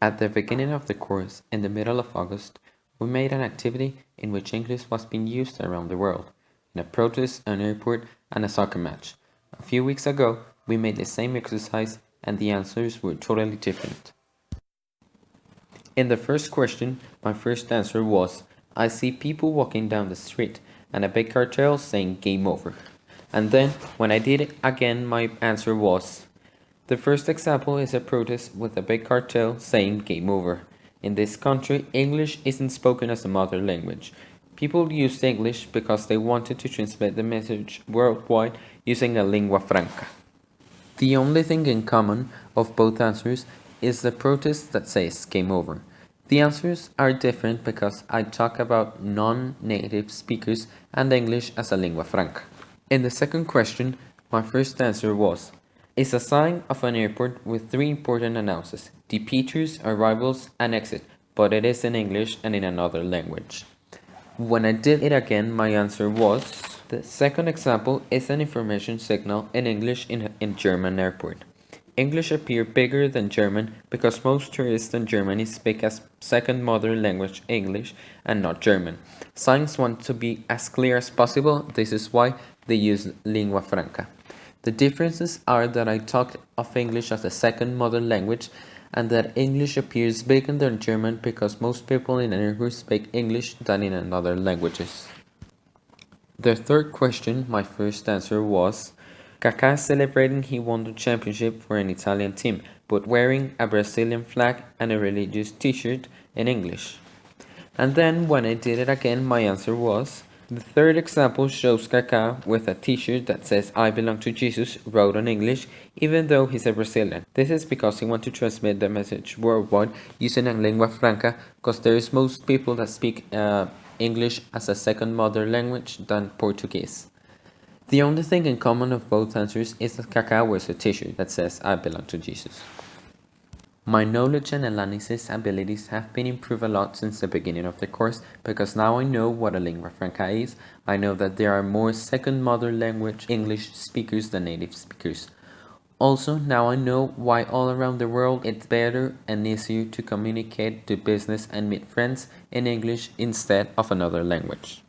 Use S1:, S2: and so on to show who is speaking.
S1: At the beginning of the course, in the middle of August, we made an activity in which English was being used around the world, in a protest, an airport, and a soccer match. A few weeks ago, we made the same exercise and the answers were totally different. In the first question, my first answer was, I see people walking down the street and a big cartel saying game over. And then, when I did it again, my answer was, the first example is a protest with a big cartel saying game over. In this country, English isn't spoken as a mother language. People used English because they wanted to transmit the message worldwide using a lingua franca. The only thing in common of both answers is the protest that says game over. The answers are different because I talk about non-native speakers and English as a lingua franca. In the second question, my first answer was, it's a sign of an airport with three important announcements, departures, arrivals, and exit, but it is in English and in another language. When I did it again, my answer was, the second example is an information signal in English in German airport. English appear bigger than German because most tourists in Germany speak as second mother language English and not German. Signs want to be as clear as possible, this is why they use lingua franca. The differences are that I talk of English as a second mother language and that English appears bigger than German because most people in airports speak English than in other languages. The third question, my first answer was, Kaká celebrating he won the championship for an Italian team, but wearing a Brazilian flag and a religious t-shirt in English. And then when I did it again, my answer was, the third example shows Kaká with a t-shirt that says I belong to Jesus wrote in English, even though he's a Brazilian. This is because he wants to transmit the message worldwide using a lingua franca, because there is most people that speak English as a second mother language than Portuguese. The only thing in common of both answers is that Kaká wears a t-shirt that says I belong to Jesus. My knowledge and analysis abilities have been improved a lot since the beginning of the course because now I know what a lingua franca is. I know that there are more second mother language English speakers than native speakers. Also, now I know why all around the world it's better and easier to communicate, do business and meet friends in English instead of another language.